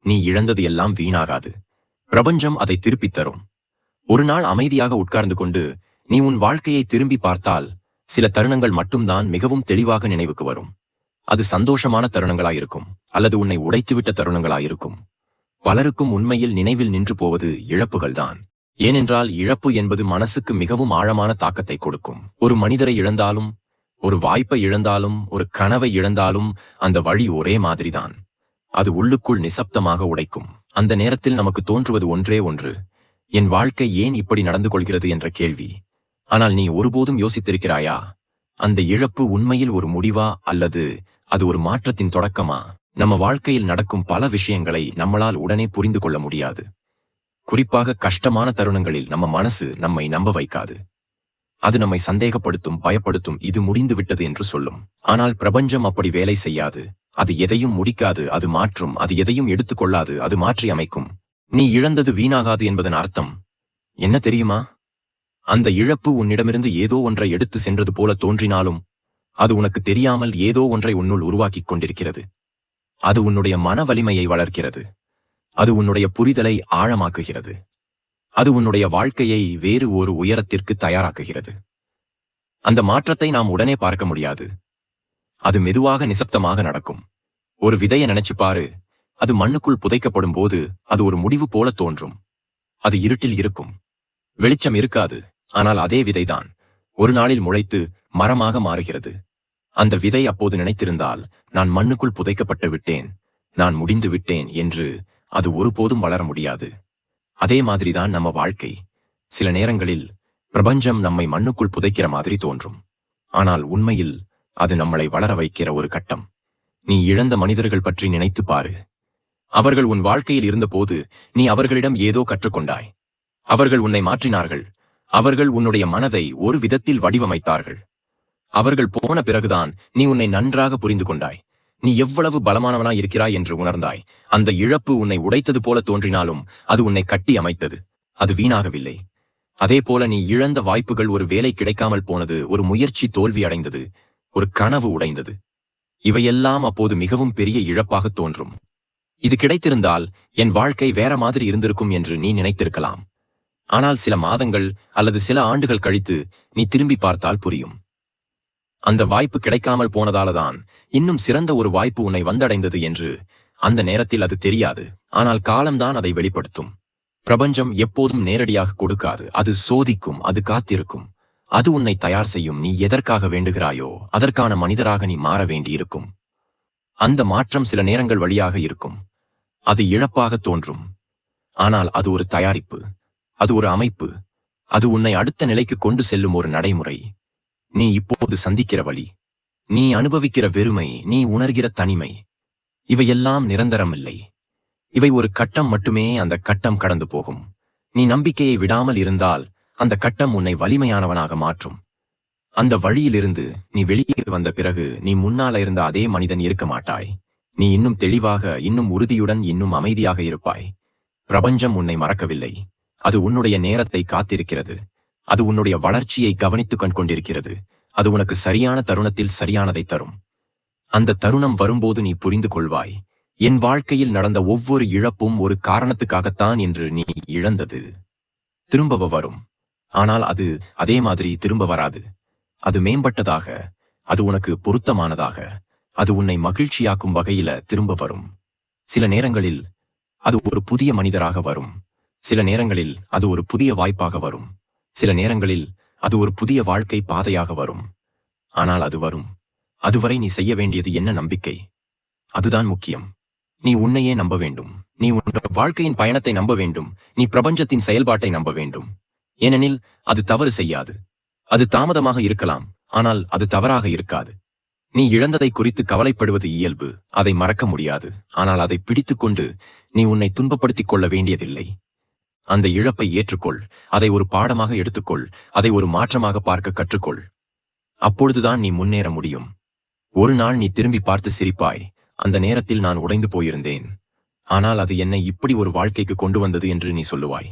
நீ இழந்தது எல்லாம் வீணாகாது. பிரபஞ்சம் அதை திருப்பித் தரும். ஒரு நாள் அமைதியாக உட்கார்ந்து கொண்டு நீ உன் வாழ்க்கையை திரும்பி பார்த்தால் சில தருணங்கள் மட்டும்தான் மிகவும் தெளிவாக நினைவுக்கு வரும். அது சந்தோஷமான தருணங்களாயிருக்கும், அல்லது உன்னை உடைத்துவிட்ட தருணங்களாயிருக்கும். பலருக்கும் உண்மையில் நினைவில் நின்று போவது இழப்புகள்தான். ஏனென்றால் இழப்பு என்பது மனசுக்கு மிகவும் ஆழமான தாக்கத்தை கொடுக்கும். ஒரு மனிதரை இழந்தாலும், ஒரு வாய்ப்பை இழந்தாலும், ஒரு கனவை இழந்தாலும் அந்த வழி ஒரே மாதிரிதான். அது உள்ளுக்குள் நிசப்தமாக உடைக்கும். அந்த நேரத்தில் நமக்கு தோன்றுவது ஒன்றே ஒன்று, என் வாழ்க்கை ஏன் இப்படி நடந்து கொள்கிறது என்ற கேள்வி. ஆனால் நீ ஒருபோதும் யோசித்திருக்கிறாயா, அந்த இழப்பு உண்மையில் ஒரு முடிவா அல்லது அது ஒரு மாற்றத்தின் தொடக்கமா? நம்ம வாழ்க்கையில் நடக்கும் பல விஷயங்களை நம்மளால் உடனே புரிந்து கொள்ள முடியாது. குறிப்பாக கஷ்டமான தருணங்களில் நம்ம மனசு நம்மை நம்ப வைக்காது. அது நம்மை சந்தேகப்படுத்தும், பயப்படுத்தும், இது முடிந்து விட்டது என்று சொல்லும். ஆனால் பிரபஞ்சம் அப்படி வேலை செய்யாது. அது எதையும் முடிக்காது, அது மாற்றும். அது எதையும் எடுத்துக்கொள்ளாது, அது மாற்றி அமைக்கும். நீ இழந்தது வீணாகாது என்பதன் அர்த்தம் என்ன தெரியுமா? அந்த இழப்பு உன்னிடமிருந்து ஏதோ ஒன்றை எடுத்து சென்றது போல தோன்றினாலும் அது உனக்கு தெரியாமல் ஏதோ ஒன்றை உன்னுள் உருவாக்கிக் கொண்டிருக்கிறது. அது உன்னுடைய மன வலிமையை வளர்க்கிறது. அது உன்னுடைய புரிதலை ஆழமாக்குகிறது. அது உன்னுடைய வாழ்க்கையை வேறு ஒரு உயரத்திற்கு தயாராக்குகிறது. அந்த மாற்றத்தை நாம் உடனே பார்க்க முடியாது. அது மெதுவாக நிசப்தமாக நடக்கும். ஒரு விதையை நினைச்சு பாரு. அது மண்ணுக்குள் புதைக்கப்படும் போது அது ஒரு முடிவு போல தோன்றும். அது இருட்டில் இருக்கும், வெளிச்சம் இருக்காது. ஆனால் அதே விதைதான் ஒரு நாளில் முளைத்து மரமாக மாறுகிறது. அந்த விதை அப்போது நினைத்திருந்தால், நான் மண்ணுக்குள் புதைக்கப்பட்டு விட்டேன், நான் முடிந்து விட்டேன் என்று, அது ஒருபோதும் வளர முடியாது. அதே மாதிரிதான் நம்ம வாழ்க்கை. சில நேரங்களில் பிரபஞ்சம் நம்மை மண்ணுக்குள் புதைக்கிற மாதிரி தோன்றும். ஆனால் உண்மையில் அது நம்மளை வளர வைக்கிற ஒரு கட்டம். நீ இழந்த மனிதர்கள் பற்றி நினைத்து பாரு. அவர்கள் உன் வாழ்க்கையில் இருந்தபோது நீ அவர்களிடம் ஏதோ கற்றுக்கொண்டாய். அவர்கள் உன்னை மாற்றினார்கள். அவர்கள் உன்னுடைய மனதை ஒரு விதத்தில் வடிவமைத்தார்கள். அவர்கள் போன பிறகுதான் நீ உன்னை நன்றாக புரிந்து கொண்டாய். நீ எவ்வளவு பலமானவனாய் இருக்கிறாய் என்று உணர்ந்தாய். அந்த இழப்பு உன்னை உடைத்தது போல தோன்றினாலும் அது உன்னை கட்டி அமைத்தது. அது வீணாகவில்லை. அதே போல நீ இழந்த வாய்ப்புகள், ஒரு வேலை கிடைக்காமல் போனது, ஒரு முயற்சி தோல்வி அடைந்தது, ஒரு கனவு உடைந்தது, இவையெல்லாம் அப்போது மிகவும் பெரிய இழப்பாக தோன்றும். இது கிடைத்திருந்தால் என் வாழ்க்கை வேற மாதிரி இருந்திருக்கும் என்று நீ நினைத்திருக்கலாம். ஆனால் சில மாதங்கள் அல்லது சில ஆண்டுகள் கழித்து நீ திரும்பி பார்த்தால் புரியும். அந்த வாய்ப்பு கிடைக்காமல் போனதாலதான் இன்னும் சிறந்த ஒரு வாய்ப்பு உன்னை வந்தடைந்தது என்று. அந்த நேரத்தில் அது தெரியாது. ஆனால் காலம்தான் அதை வெளிப்படுத்தும். பிரபஞ்சம் எப்போதும் நேரடியாக கொடுக்காது. அது சோதிக்கும், அது காத்திருக்கும். அது உன்னை தயார் செய்யும். நீ எதற்காக வேண்டுகிறாயோ அதற்கான மனிதராக நீ மாற வேண்டியிருக்கும். அந்த மாற்றம் சில நேரங்கள் வழியாக இருக்கும். அது இழப்பாக தோன்றும். ஆனால் அது ஒரு தயாரிப்பு, அது ஒரு அமைப்பு, அது உன்னை அடுத்த நிலைக்கு கொண்டு செல்லும் ஒரு நடைமுறை. நீ இப்போது சந்திக்கிற வழி, நீ அனுபவிக்கிற வெறுமை, நீ உணர்கிற தனிமை, இவையெல்லாம் நிரந்தரமில்லை. இவை ஒரு கட்டம் மட்டுமே. அந்த கட்டம் கடந்து போகும். நீ நம்பிக்கையை விடாமல் இருந்தால் அந்த கட்டம் உன்னை வலிமையானவனாக மாற்றும். அந்த வழியிலிருந்து நீ வெளியே வந்த பிறகு நீ முன்னால இருந்த அதே மனிதன் இருக்க மாட்டாய். நீ இன்னும் தெளிவாக, இன்னும் உறுதியுடன், இன்னும் அமைதியாக இருப்பாய். பிரபஞ்சம் உன்னை மறக்கவில்லை. அது உன்னுடைய நேரத்தை காத்திருக்கிறது. அது உன்னுடைய வளர்ச்சியை கவனித்துக் கொண்டிருக்கிறது. அது உனக்கு சரியான தருணத்தில் சரியானதை தரும். அந்த தருணம் வரும்போது நீ புரிந்து கொள்வாய், என் வாழ்க்கையில் நடந்த ஒவ்வொரு இழப்பும் ஒரு காரணத்துக்காகத்தான் என்று. நீ இழந்தது திரும்ப வரும். ஆனால் அது அதே மாதிரி திரும்ப வராது. அது மேம்பட்டதாக, அது உனக்கு பொருத்தமானதாக, அது உன்னை மகிழ்ச்சியாக்கும் வகையில திரும்ப வரும். சில நேரங்களில் அது ஒரு புதிய மனிதராக வரும். சில நேரங்களில் அது ஒரு புதிய வாய்ப்பாக வரும். சில நேரங்களில் அது ஒரு புதிய வாழ்க்கை பாதையாக வரும். ஆனால் அது வரும். அதுவரை நீ செய்ய வேண்டியது என்ன? நம்பிக்கை. அதுதான் முக்கியம். நீ உன்னையே நம்ப வேண்டும். நீ உன் வாழ்க்கையின் பயணத்தை நம்ப வேண்டும். நீ பிரபஞ்சத்தின் செயல்பாட்டை நம்ப வேண்டும். ஏனெனில் அது தவறு செய்யாது. அது தாமதமாக இருக்கலாம், ஆனால் அது தவறாக இருக்காது. நீ இழந்ததை குறித்து கவலைப்படுவது இயல்பு. அதை மறக்க முடியாது. ஆனால் அதை பிடித்துக்கொண்டு நீ உன்னை துன்பப்படுத்திக் கொள்ள வேண்டியதில்லை. அந்த இழப்பை ஏற்றுக்கொள். அதை ஒரு பாடமாக எடுத்துக்கொள். அதை ஒரு மாற்றமாக பார்க்க கற்றுக்கொள். அப்பொழுதுதான் நீ முன்னேற முடியும். ஒரு நாள் நீ திரும்பி பார்த்து சிரிப்பாய், அந்த நேரத்தில் நான் உடைந்து போயிருந்தேன், ஆனால் அது என்னை இப்படி ஒரு வாழ்க்கைக்கு கொண்டு வந்தது என்று நீ சொல்லுவாய்.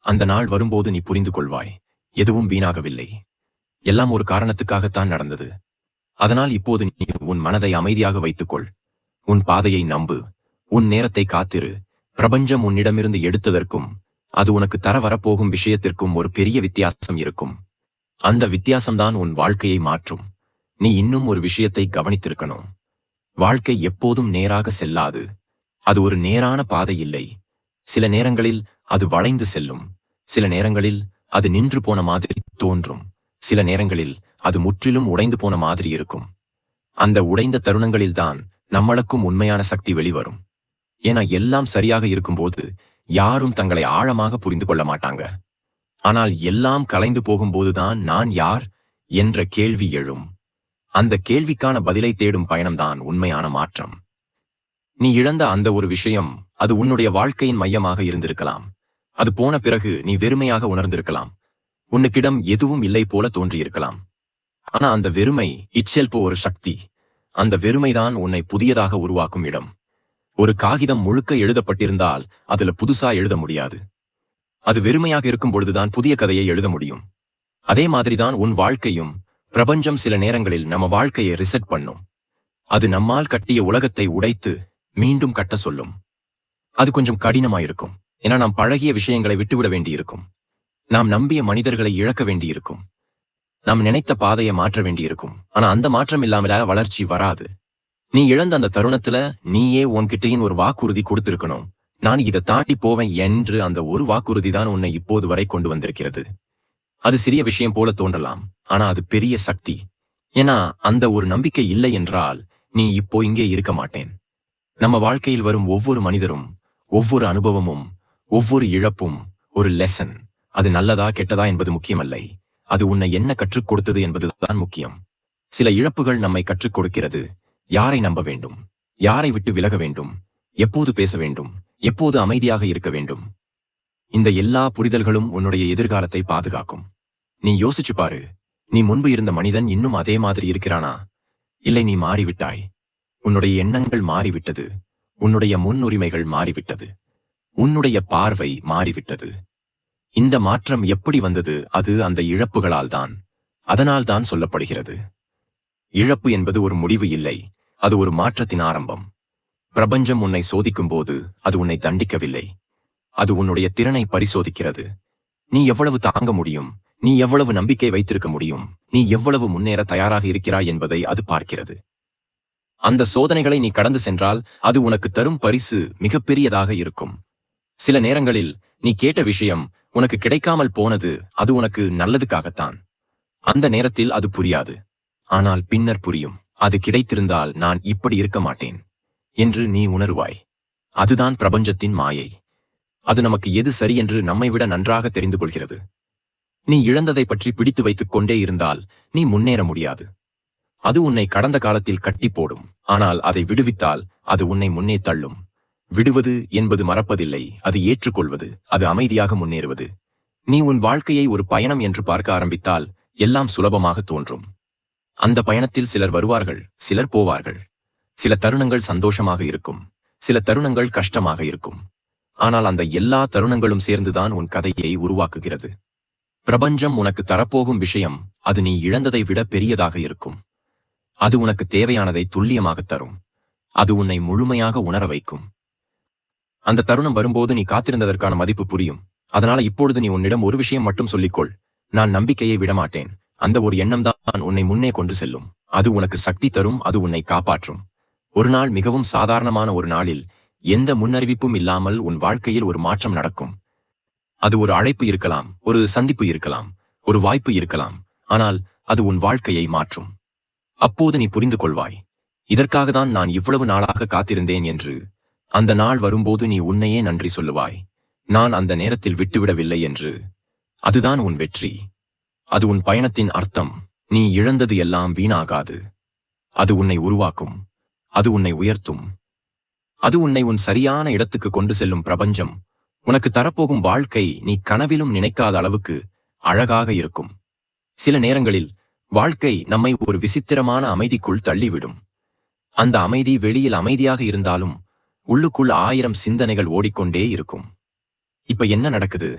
அந்த நாள் வரும்போது நீ புரிந்து கொள்வாய், எதுவும் வீணாகவில்லை, எல்லாம் ஒரு காரணத்துக்காகத்தான் நடந்தது. அதனால் இப்போது நீ உன் மனதை அமைதியாக வைத்துக்கொள். உன் பாதையை நம்பு. உன் நேரத்தை காத்திரு. பிரபஞ்சம் உன்னிடமிருந்து எடுத்ததற்கும் அது உனக்கு தர வரப்போகும் விஷயத்திற்கும் ஒரு பெரிய வித்தியாசம் இருக்கும். அந்த வித்தியாசம்தான் உன் வாழ்க்கையை மாற்றும். நீ இன்னும் ஒரு விஷயத்தை கவனித்திருக்கணும். வாழ்க்கை எப்போதும் நேராக செல்லாது. அது ஒரு நேரான பாதை இல்லை. சில நேரங்களில் அது வளைந்து செல்லும். சில நேரங்களில் அது நின்று போன மாதிரி தோன்றும். சில நேரங்களில் அது முற்றிலும் உடைந்து போன மாதிரி இருக்கும். அந்த உடைந்த தருணங்களில்தான் நம்மளுக்கும் உண்மையான சக்தி வெளிவரும். ஏன்னா எல்லாம் சரியாக இருக்கும்போது யாரும் தங்களை ஆழமாக புரிந்து கொள்ள மாட்டாங்க. ஆனால் எல்லாம் கலைந்து போகும்போதுதான் நான் யார் என்ற கேள்வி எழும். அந்த கேள்விக்கான பதிலை தேடும் பயணம்தான் உண்மையான மாற்றம். நீ இழந்த அந்த ஒரு விஷயம், அது உன்னுடைய வாழ்க்கையின் மையமாக இருந்திருக்கலாம். அது போன பிறகு நீ வெறுமையாக உணர்ந்திருக்கலாம். உன்னுக்கிடம் எதுவும் இல்லை போல தோன்றியிருக்கலாம். ஆனா அந்த வெறுமை இச்செல்போ ஒரு சக்தி. அந்த வெறுமைதான் உன்னை புதியதாக உருவாக்கும் இடம். ஒரு காகிதம் முழுக்க எழுதப்பட்டிருந்தால் அதுல புதுசா எழுத முடியாது. அது வெறுமையாக இருக்கும் பொழுதுதான் புதிய கதையை எழுத முடியும். அதே மாதிரிதான் உன் வாழ்க்கையும். பிரபஞ்சம் சில நேரங்களில் நம்ம வாழ்க்கையை ரிசெட் பண்ணும். அது நம்மால் கட்டிய உலகத்தை உடைத்து மீண்டும் கட்ட சொல்லும். அது கொஞ்சம் கடினமாயிருக்கும். ஏன்னா நாம் பழகிய விஷயங்களை விட்டுவிட வேண்டியிருக்கும். நாம் நம்பிய மனிதர்களை இழக்க வேண்டியிருக்கும். நாம் நினைத்த பாதையை மாற்ற வேண்டியிருக்கும். ஆனா அந்த மாற்றம் இல்லாமல வளர்ச்சி வராது. நீ இழந்த அந்த தருணத்துல நீயே உன்கிட்டையின் ஒரு வாக்குறுதி கொடுத்திருக்கணும். நான் இதை தாண்டி போவேன் என்று. அந்த ஒரு வாக்குறுதி தான் உன்னை இப்போது வரை கொண்டு வந்திருக்கிறது. அது சிறிய விஷயம் போல தோன்றலாம், ஆனா அது பெரிய சக்தி. ஏன்னா அந்த ஒரு நம்பிக்கை இல்லை என்றால் நீ இப்போ இங்கே இருக்க மாட்டேன். நம்ம வாழ்க்கையில் வரும் ஒவ்வொரு மனிதரும், ஒவ்வொரு அனுபவமும், ஒவ்வொரு இழப்பும் ஒரு லெசன். அது நல்லதா கெட்டதா என்பது முக்கியமல்ல. அது உன்னை என்ன கற்றுக் கொடுத்தது என்பதுதான் முக்கியம். சில இழப்புகள் நம்மை கற்றுக் கொடுக்கிறது. யாரை நம்ப வேண்டும், யாரை விட்டு விலக வேண்டும், எப்போது பேச வேண்டும், எப்போது அமைதியாக இருக்க வேண்டும். இந்த எல்லா புரிதல்களும் உன்னுடைய எதிர்காலத்தை பாதுகாக்கும். நீ யோசிச்சு பாரு. நீ முன்பு இருந்த மனிதன் இன்னும் அதே மாதிரி இருக்கிறானா? இல்லை, நீ மாறிவிட்டாய். உன்னுடைய எண்ணங்கள் மாறிவிட்டது. உன்னுடைய முன்னுரிமைகள் மாறிவிட்டது. உன்னுடைய பார்வை மாறிவிட்டது. இந்த மாற்றம் எப்படி வந்தது? அது அந்த இழப்புகளால் தான். அதனால் தான் சொல்லப்படுகிறது, இழப்பு என்பது ஒரு முடிவு இல்லை, அது ஒரு மாற்றத்தின் ஆரம்பம். பிரபஞ்சம் உன்னை சோதிக்கும் போது அது உன்னை தண்டிக்கவில்லை. அது உன்னுடைய திறனை பரிசோதிக்கிறது. நீ எவ்வளவு தாங்க முடியும், நீ எவ்வளவு நம்பிக்கை வைத்திருக்க முடியும், நீ எவ்வளவு முன்னேற தயாராக இருக்கிறாய் என்பதை அது பார்க்கிறது. அந்த சோதனைகளை நீ கடந்து சென்றால் அது உனக்கு தரும் பரிசு மிகப்பெரியதாக இருக்கும். சில நேரங்களில் நீ கேட்ட விஷயம் உனக்கு கிடைக்காமல் போனது அது உனக்கு நல்லதுக்காகத்தான். அந்த நேரத்தில் அது புரியாது. ஆனால் பின்னர் புரியும். அது கிடைத்திருந்தால் நான் இப்படி இருக்க மாட்டேன் என்று நீ உணருவாய். அதுதான் பிரபஞ்சத்தின் மாயை. அது நமக்கு எது சரி என்று நம்மை விட நன்றாக தெரிந்து கொள்கிறது. நீ இழந்ததை பற்றி பிடித்து வைத்துக் கொண்டே இருந்தால் நீ முன்னேற முடியாது. அது உன்னை கடந்த காலத்தில் கட்டி போடும். ஆனால் அதை விடுவித்தால் அது உன்னை முன்னே தள்ளும். விடுவது என்பது மறப்பதில்லை, அது ஏற்றுக்கொள்வது, அது அமைதியாக முன்னேறுவது. நீ உன் வாழ்க்கையை ஒரு பயணம் என்று பார்க்க ஆரம்பித்தால் எல்லாம் சுலபமாக தோன்றும். அந்த பயணத்தில் சிலர் வருவார்கள், சிலர் போவார்கள். சில தருணங்கள் சந்தோஷமாக இருக்கும், சில தருணங்கள் கஷ்டமாக இருக்கும். ஆனால் அந்த எல்லா தருணங்களும் சேர்ந்துதான் உன் கதையை உருவாக்குகிறது. பிரபஞ்சம் உனக்கு தரப்போகும் விஷயம் அது நீ இழந்ததை விட பெரியதாக இருக்கும். அது உனக்கு தேவையானதை துல்லியமாக தரும். அது உன்னை முழுமையாக உணர வைக்கும். அந்த தருணம் வரும்போது நீ காத்திருந்ததற்கான மதிப்பு புரியும். அதனால இப்பொழுது நீ உன்னிடம் ஒரு விஷயம் மட்டும் சொல்லிக்கொள், நான் நம்பிக்கையை விடமாட்டேன். அந்த ஒரு எண்ணம் தான் உன்னை முன்னே கொண்டு செல்லும். அது உனக்கு சக்தி தரும், அது உன்னை காப்பாற்றும். ஒரு நாள், மிகவும் சாதாரணமான ஒரு நாளில், எந்த முன்னறிவிப்பும் இல்லாமல் உன் வாழ்க்கையில் ஒரு மாற்றம் நடக்கும். அது ஒரு அழைப்பு இருக்கலாம், ஒரு சந்திப்பு இருக்கலாம், ஒரு வாய்ப்பு இருக்கலாம். ஆனால் அது உன் வாழ்க்கையை மாற்றும். அப்போது நீ புரிந்து கொள்வாய், இதற்காக தான் நான் இவ்வளவு நாளாக காத்திருந்தேன் என்று. அந்த நாள் வரும்போது நீ உன்னையே நன்றி சொல்லுவாய், நான் அந்த நேரத்தில் விட்டுவிடவில்லை என்று. அதுதான் உன் வெற்றி. அது உன் பயணத்தின் அர்த்தம். நீ இழந்தது எல்லாம் வீணாகாது. அது உன்னை உருவாக்கும், அது உன்னை உயர்த்தும், அது உன்னை உன் சரியான இடத்துக்கு கொண்டு செல்லும். பிரபஞ்சம் உனக்கு தரப்போகும் வாழ்க்கை நீ கனவிலும் நினைக்காத அளவுக்கு அழகாக இருக்கும். சில நேரங்களில் வாழ்க்கை நம்மை ஒரு விசித்திரமான அமைதிக்குள் தள்ளிவிடும். அந்த அமைதி வெளியில் அமைதியாக இருந்தாலும் உள்ளுக்குள் 1000 சிந்தனைகள் ஓடிக்கொண்டே இருக்கும். இப்ப என்ன நடக்குது?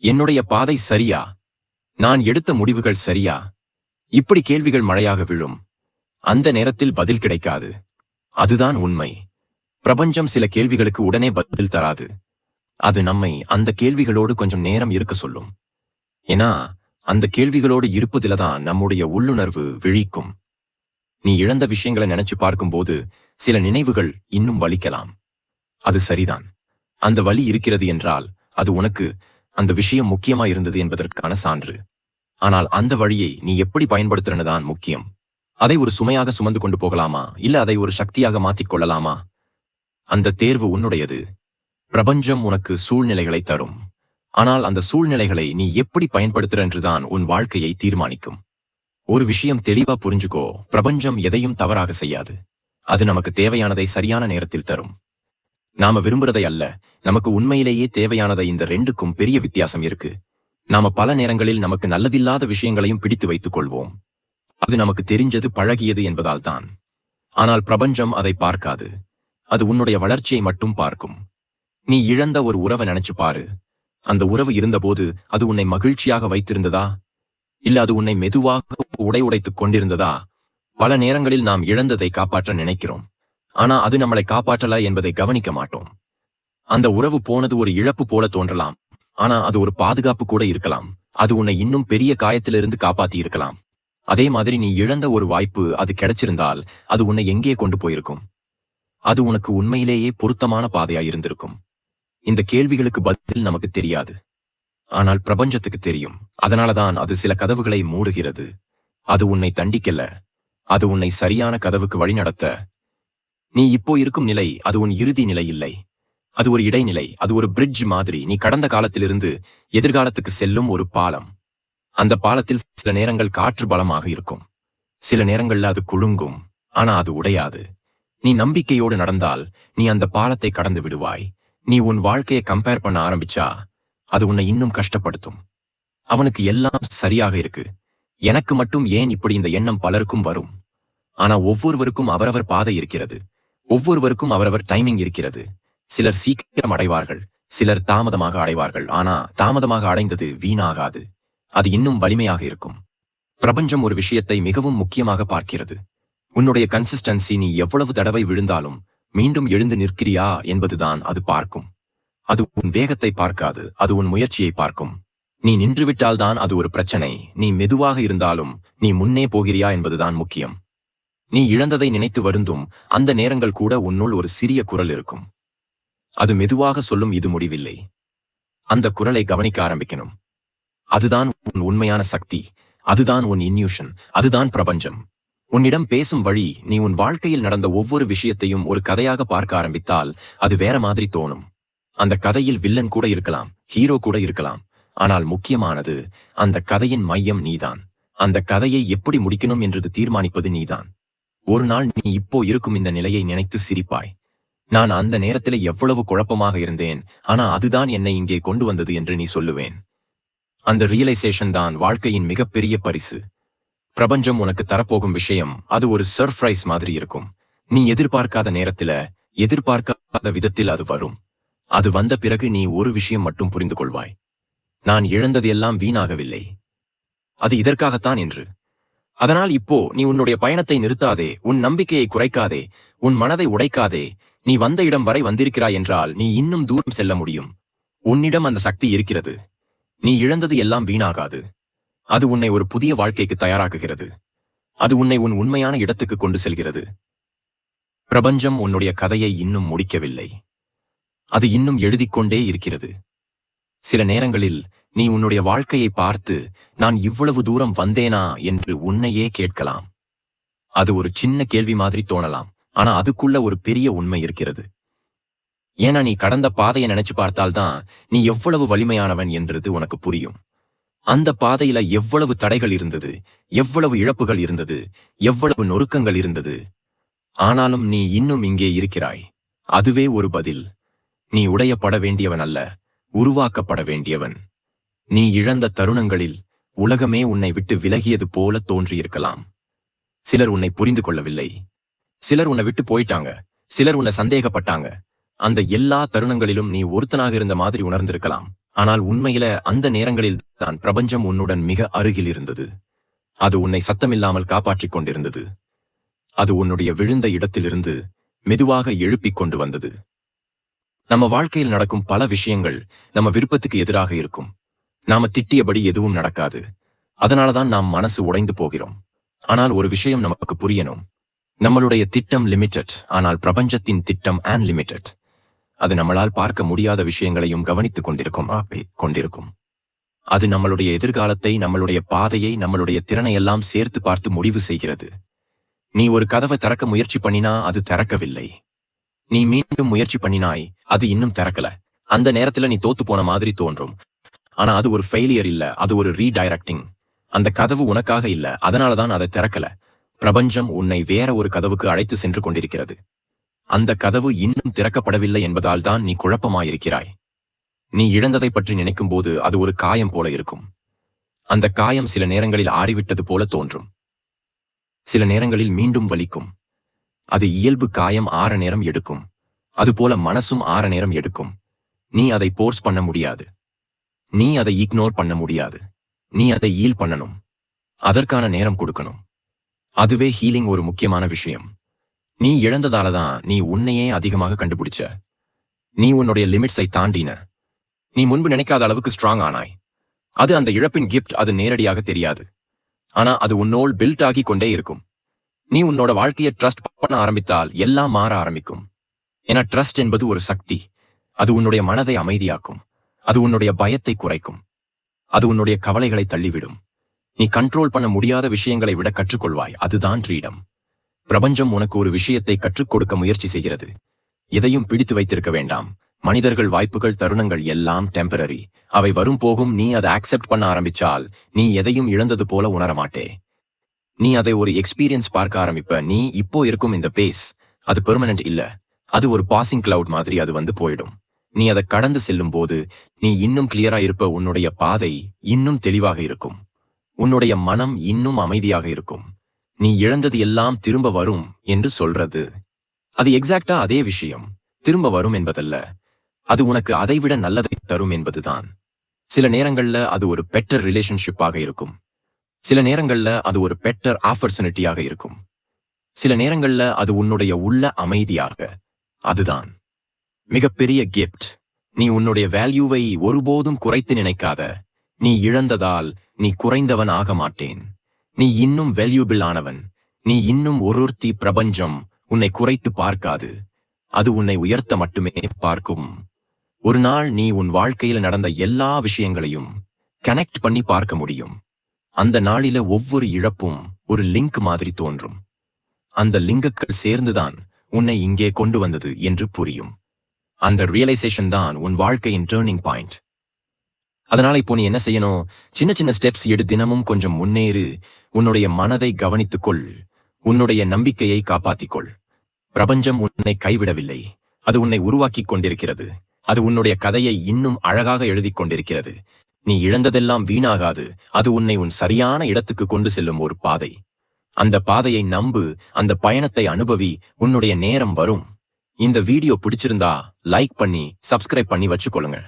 என்னுடைய பாதை சரியா? நான் எடுத்த முடிவுகள் சரியா? இப்படி கேள்விகள் மழையாக விழும். அந்த நேரத்தில் பதில் கிடைக்காது. அதுதான் உண்மை. பிரபஞ்சம் சில கேள்விகளுக்கு உடனே பதில் தராது. அது நம்மை அந்த கேள்விகளோடு கொஞ்சம் நேரம் இருக்க சொல்லும். ஏன்னா அந்த கேள்விகளோடு இருப்பதில தான் நம்முடைய உள்ளுணர்வு விழிக்கும். நீ இழந்த விஷயங்களை நினைச்சு பார்க்கும்போது சில நினைவுகள் இன்னும் வலிக்கலாம். அது சரிதான். அந்த வலி இருக்கிறது என்றால் அது உனக்கு அந்த விஷயம் முக்கியமா இருந்தது என்பதற்கான சான்று. ஆனால் அந்த வழியை நீ எப்படி பயன்படுத்துறன்னு தான் முக்கியம். அதை ஒரு சுமையாக சுமந்து கொண்டு போகலாமா, இல்ல அதை ஒரு சக்தியாக மாத்திக் கொள்ளலாமா? அந்த தேர்வு உன்னுடையது. பிரபஞ்சம் உனக்கு சூழ்நிலைகளை தரும். ஆனால் அந்த சூழ்நிலைகளை நீ எப்படி பயன்படுத்துற என்றுதான் உன் வாழ்க்கையை தீர்மானிக்கும். ஒரு விஷயம் தெளிவா புரிஞ்சுக்கோ, பிரபஞ்சம் எதையும் தவறாக செய்யாது. அது நமக்கு தேவையானதை சரியான நேரத்தில் தரும். நாம விரும்புறதை அல்ல, நமக்கு உண்மையிலேயே தேவையானதை. இந்த ரெண்டுக்கும் பெரிய வித்தியாசம் இருக்கு. நாம பல நேரங்களில் நமக்கு நல்லதில்லாத விஷயங்களையும் பிடித்து வைத்துக் கொள்வோம். அது நமக்கு தெரிஞ்சது, பழகியது என்பதால் தான். ஆனால் பிரபஞ்சம் அதை பார்க்காது. அது உன்னுடைய வளர்ச்சியை மட்டும் பார்க்கும். நீ இழந்த ஒரு உறவை நினைச்சு பாரு. அந்த உறவு இருந்தபோது அது உன்னை மகிழ்ச்சியாக வைத்திருந்ததா, இல்ல அது உன்னை மெதுவாக உடைத்துக் கொண்டிருந்ததா? பல நேரங்களில் நாம் இழந்ததை காப்பாற்ற நினைக்கிறோம். ஆனா அது நம்மளை காப்பாற்றல என்பதை கவனிக்க மாட்டோம். அந்த உறவு போனது ஒரு இழப்பு போல தோன்றலாம். ஆனா அது ஒரு பாதுகாப்பு கூட இருக்கலாம். அது உன்னை இன்னும் பெரிய காயத்திலிருந்து காப்பாத்தி இருக்கலாம். அதே மாதிரி நீ இழந்த ஒரு வாய்ப்பு அது கிடைச்சிருந்தால் அது உன்னை எங்கே கொண்டு போயிருக்கும்? அது உனக்கு உண்மையிலேயே பொருத்தமான பாதையா இருந்திருக்கும். இந்த கேள்விகளுக்கு பதில் நமக்கு தெரியாது. ஆனால் பிரபஞ்சத்துக்கு தெரியும். அதனாலதான் அது சில கதவுகளை மூடுகிறது. அது உன்னை தண்டிக்கல. அது உன்னை சரியான கதவுக்கு வழிநடத்த. நீ இப்போ இருக்கும் நிலை அது உன் இறுதி நிலை இல்லை. அது ஒரு இடைநிலை. அது ஒரு பிரிட்ஜ் மாதிரி. நீ கடந்த காலத்திலிருந்து எதிர்காலத்துக்கு செல்லும் ஒரு பாலம். அந்த பாலத்தில் சில நேரங்கள் காற்று பலமாக இருக்கும். சில நேரங்கள்ல அது குலுங்கும். ஆனா அது உடையாது. நீ நம்பிக்கையோடு நடந்தால் நீ அந்த பாலத்தை கடந்து விடுவாய். நீ உன் வாழ்க்கையை கம்பேர் பண்ண ஆரம்பிச்சா அது உன்னை இன்னும் கஷ்டப்படுத்தும். அவனுக்கு எல்லாம் சரியாக இருக்கு, எனக்கு மட்டும் ஏன் இப்படி? இந்த எண்ணம் பலருக்கும் வரும். ஆனா ஒவ்வொருவருக்கும் அவரவர் பாதை இருக்கிறது. ஒவ்வொருவருக்கும் அவரவர் டைமிங் இருக்கிறது. சிலர் சீக்கிரம் அடைவார்கள், சிலர் தாமதமாக அடைவார்கள். ஆனா தாமதமாக அடைந்தது வீணாகாது. அது இன்னும் வலிமையாக இருக்கும். பிரபஞ்சம் ஒரு விஷயத்தை மிகவும் முக்கியமாக பார்க்கிறது. உன்னுடைய கன்சிஸ்டன்சி. நீ எவ்வளவு தடவை விழுந்தாலும் மீண்டும் எழுந்து நிற்கிறியா என்பதுதான் அது பார்க்கும். அது உன் வேகத்தை பார்க்காது, அது உன் முயற்சியை பார்க்கும். நீ நின்றுவிட்டால்தான் அது ஒரு பிரச்சனை. நீ மெதுவாக இருந்தாலும் நீ முன்னே போகிறியா என்பதுதான் முக்கியம். நீ இழந்ததை நினைத்து வருந்தும் அந்த நேரங்கள் கூட உன்னுள் ஒரு சிறிய குரல் இருக்கும். அது மெதுவாக சொல்லும், இது முடிவில்லை. அந்த குரலை கவனிக்க ஆரம்பிக்கணும். அதுதான் உன் உண்மையான சக்தி. அதுதான் உன் இன்யூஷன். அதுதான் பிரபஞ்சம். உன்னிடம் பேசும் வழி. நீ உன் வாழ்க்கையில் நடந்த ஒவ்வொரு விஷயத்தையும் ஒரு கதையாக பார்க்க ஆரம்பித்தால் அது வேற மாதிரி தோணும். அந்த கதையில் வில்லன் கூட இருக்கலாம், ஹீரோ கூட இருக்கலாம். ஆனால் முக்கியமானது, அந்த கதையின் மையம் நீதான். அந்த கதையை எப்படி முடிக்கணும் என்று தீர்மானிப்பது நீதான். ஒரு நாள் நீ இப்போ இருக்கும் இந்த நிலையை நினைத்து சிரிப்பாய். நான் அந்த நேரத்தில் எவ்வளவு குழப்பமாக இருந்தேன், ஆனா அதுதான் என்னை இங்கே கொண்டு வந்தது என்று நீ சொல்லுவேன். அந்த ரியலைசேஷன் தான் வாழ்க்கையின் மிகப்பெரிய பரிசு. பிரபஞ்சம் உனக்கு தரப்போகும் விஷயம் அது ஒரு சர்ப்ரைஸ் மாதிரி இருக்கும். நீ எதிர்பார்க்காத நேரத்துல, எதிர்பார்க்காத விதத்தில் அது வரும். அது வந்த பிறகு நீ ஒரு விஷயம் மட்டும் புரிந்து கொள்வாய். நான் இழந்தது எல்லாம் வீணாகவில்லை, அது இதற்காகத்தான் என்று. அதனால் இப்போ நீ உன்னுடைய பயணத்தை நிறுத்தாதே, உன் நம்பிக்கையை குறைக்காதே, உன் மனதை உடைக்காதே. நீ வந்த இடம் வரை வந்திருக்கிறாய் என்றால் நீ இன்னும் தூரம் செல்ல முடியும். உன்னிடம் அந்த சக்தி இருக்கிறது. நீ இழந்தது எல்லாம் வீணாகாது. அது உன்னை ஒரு புதிய வாழ்க்கைக்கு தயாராக்குகிறது. அது உன்னை உன் உண்மையான இடத்துக்கு கொண்டு செல்கிறது. பிரபஞ்சம் உன்னுடைய கதையை இன்னும் முடிக்கவில்லை. அது இன்னும் எழுதிக்கொண்டே இருக்கிறது. சில நேரங்களில் நீ உன்னுடைய வாழ்க்கையை பார்த்து, நான் இவ்வளவு தூரம் வந்தேனா என்று உன்னையே கேட்கலாம். அது ஒரு சின்ன கேள்வி மாதிரி தோணலாம், ஆனா அதுக்குள்ள ஒரு பெரிய உண்மை இருக்கிறது. ஏன்னா நீ கடந்த பாதையை நினைச்சு பார்த்தால்தான் நீ எவ்வளவு வலிமையானவன் என்றது உனக்கு புரியும். அந்த பாதையில எவ்வளவு தடைகள் இருந்தது, எவ்வளவு இழப்புகள் இருந்தது, எவ்வளவு நொறுக்கங்கள் இருந்தது. ஆனாலும் நீ இன்னும் இங்கே இருக்கிறாய். அதுவே ஒரு பதில். நீ உடையப்பட வேண்டியவன் அல்ல, உருவாக்கப்பட வேண்டியவன். நீ இழந்த தருணங்களில் உலகமே உன்னை விட்டு விலகியது போல தோன்றியிருக்கலாம். சிலர் உன்னை புரிந்து கொள்ளவில்லை, சிலர் உன்னை விட்டு போயிட்டாங்க, சிலர் உன்னை சந்தேகப்பட்டாங்க. அந்த எல்லா தருணங்களிலும் நீ ஒருத்தனாக இருந்த மாதிரி உணர்ந்திருக்கலாம். ஆனால் உண்மையில அந்த நேரங்களில் தான் பிரபஞ்சம் உன்னுடன் மிக அருகில் இருந்தது. அது உன்னை சத்தமில்லாமல் காப்பாற்றிக் கொண்டிருந்தது. அது உன்னுடைய விழுந்த இடத்திலிருந்து மெதுவாக எழுப்பிக் கொண்டு வந்தது. நம்ம வாழ்க்கையில் நடக்கும் பல விஷயங்கள் நம்ம விருப்பத்துக்கு எதிராக இருக்கும். நாம திட்டியபடி எதுவும் நடக்காது. அதனாலதான் நாம் மனசு உடைந்து போகிறோம். ஆனால் ஒரு விஷயம் நமக்கு புரியணும். நம்மளுடைய திட்டம் லிமிட்டட், ஆனால் பிரபஞ்சத்தின் திட்டம் அன்லிமிட்டட். அது நம்மளால் பார்க்க முடியாத விஷயங்களையும் கவனித்துக் கொண்டிருக்கும். அது நம்மளுடைய எதிர்காலத்தை, நம்மளுடைய பாதையை, நம்மளுடைய திறனை எல்லாம் சேர்த்து பார்த்து முடிவு செய்கிறது. நீ ஒரு கதவை திறக்க முயற்சி பண்ணினா அது திறக்கவில்லை. நீ மீண்டும் முயற்சி பண்ணினாய், அது இன்னும் திறக்கல. அந்த நேரத்துல நீ தோத்து போன மாதிரி தோன்றும். ஆனா அது ஒரு ஃபெயிலியர் இல்ல, அது ஒரு ரீடைரக்டிங். அந்த கதவு உனக்காக இல்ல, அதனாலதான் அதை திறக்கல. பிரபஞ்சம் உன்னை வேற ஒரு கதவுக்கு அழைத்து சென்று கொண்டிருக்கிறது. அந்த கதவு இன்னும் திறக்கப்படவில்லை என்பதால் தான் நீ குழப்பமாயிருக்கிறாய். நீ இழந்ததை பற்றி நினைக்கும் போது அது ஒரு காயம் போல இருக்கும். அந்த காயம் சில நேரங்களில் ஆறிவிட்டது போல தோன்றும். சில நேரங்களில் மீண்டும் வலிக்கும். அது இயல்பு. காயம் ஆற நேரம் எடுக்கும். அதுபோல மனசும் ஆற நேரம் எடுக்கும். நீ அதை போர்ஸ் பண்ண முடியாது. நீ அதை இக்னோர் பண்ண முடியாது. நீ அதை ஈல் பண்ணணும். அதற்கான நேரம் கொடுக்கணும். அதுவே ஹீலிங் ஒரு முக்கியமான விஷயம். நீ இழந்ததாலதான் நீ உன்னையே அதிகமாக கண்டுபிடிச்ச. நீ உன்னுடைய லிமிட்ஸை தாண்டின. நீ முன்பு நினைக்காத அளவுக்கு ஸ்ட்ராங் ஆனாய். அது அந்த இழப்பின் கிஃப்ட். அது நேரடியாக தெரியாது. ஆனா அது உன்னோள் பில்ட் ஆகி கொண்டே இருக்கும். நீ உன்னோட வாழ்க்கையை ட்ரஸ்ட் பண்ண ஆரம்பித்தால் எல்லாம் மாற ஆரம்பிக்கும். ஏன்னா ட்ரஸ்ட் என்பது ஒரு சக்தி. அது உன்னுடைய மனதை அமைதியாக்கும். அது உன்னுடைய பயத்தை குறைக்கும். அது உன்னுடைய கவலைகளை தள்ளிவிடும். நீ கண்ட்ரோல் பண்ண முடியாத விஷயங்களை விட கற்றுக்கொள்வாய். அதுதான் ஃப்ரீடம். பிரபஞ்சம் உனக்கு ஒரு விஷயத்தை கற்றுக் கொடுக்க முயற்சி செய்கிறது. எதையும் பிடித்து வைத்திருக்க வேண்டாம். மனிதர்கள், வாய்ப்புகள், தருணங்கள் எல்லாம் டெம்பரரி. அவை வரும் போகும். நீ அதை அக்செப்ட் பண்ண ஆரம்பிச்சால் நீ எதையும் இழந்தது போல உணரமாட்டே. நீ அதை ஒரு எக்ஸ்பீரியன்ஸ் பார்க்க ஆரம்பிப்ப. நீ இப்போ இருக்கும் இந்த பேஸ், அது பெர்மனன்ட் இல்ல. அது ஒரு பாசிங் கிளவுட் மாதிரி. அது வந்து போயிடும். நீ அதை கடந்து செல்லும் போது நீ இன்னும் கிளியரா இருப்ப. உன்னுடைய பாதை இன்னும் தெளிவாக இருக்கும். உன்னுடைய மனம் இன்னும் அமைதியாக இருக்கும். நீ இழந்தது எல்லாம் திரும்ப வரும் என்று சொல்றது, அது எக்ஸாக்டா அதே விஷயம். திரும்ப வரும் என்பதல்ல, அது உனக்கு அதைவிட நல்லதை தரும் என்பதுதான். சில நேரங்கள்ல அது ஒரு பெட்டர் ரிலேஷன்ஷிப்பாக இருக்கும். சில நேரங்கள்ல அது ஒரு பெட்டர் ஆப்பர்ச்சுனிட்டியாக இருக்கும். சில நேரங்கள்ல அது உன்னுடைய உள்ள அமைதியாக. அதுதான் மிகப்பெரிய கிஃப்ட். நீ உன்னுடைய வேல்யூவை ஒருபோதும் குறைத்து நினைக்காத. நீ இழந்ததால் நீ குறைந்தவன் ஆக மாட்டேன். நீ இன்னும் வேல்யூபிள் ஆனவன். நீ இன்னும் ஒருத்தி. பிரபஞ்சம் உன்னை குறைத்து பார்க்காது. அது உன்னை உயர்த்த மட்டுமே பார்க்கும். ஒரு நாள் நீ உன் வாழ்க்கையில் நடந்த எல்லா விஷயங்களையும் கனெக்ட் பண்ணி பார்க்க முடியும். அந்த நாளில ஒவ்வொரு இழப்பும் ஒரு லிங்க் மாதிரி தோன்றும். அந்த லிங்குகள் சேர்ந்துதான் உன்னை இங்கே கொண்டு வந்தது என்று புரியும். அந்த ரியலைசேஷன் தான் உன் வாழ்க்கையின் டேர்னிங் பாயிண்ட். அதனால இப்போ நீ என்ன செய்யணும்? சின்ன சின்ன ஸ்டெப்ஸ் எடு. தினமும் கொஞ்சம் முன்னேறு. உன்னுடைய மனதை கவனித்துக்கொள். உன்னுடைய நம்பிக்கையை காப்பாத்திக்கொள். பிரபஞ்சம் உன்னை கைவிடவில்லை. அது உன்னை உருவாக்கிக் கொண்டிருக்கிறது. அது உன்னுடைய கதையை இன்னும் அழகாக எழுதிக் கொண்டிருக்கிறது. நீ இழந்ததெல்லாம் வீணாகாது. அது உன்னை உன் சரியான இடத்துக்கு கொண்டு செல்லும் ஒரு பாதை. அந்த பாதையை நம்பு. அந்த பயணத்தை அனுபவி. உன்னுடைய நேரம் வரும். இந்த வீடியோ பிடிச்சிருந்தா லைக் பண்ணி சப்ஸ்கிரைப் பண்ணி வச்சுக்கொள்ளுங்க.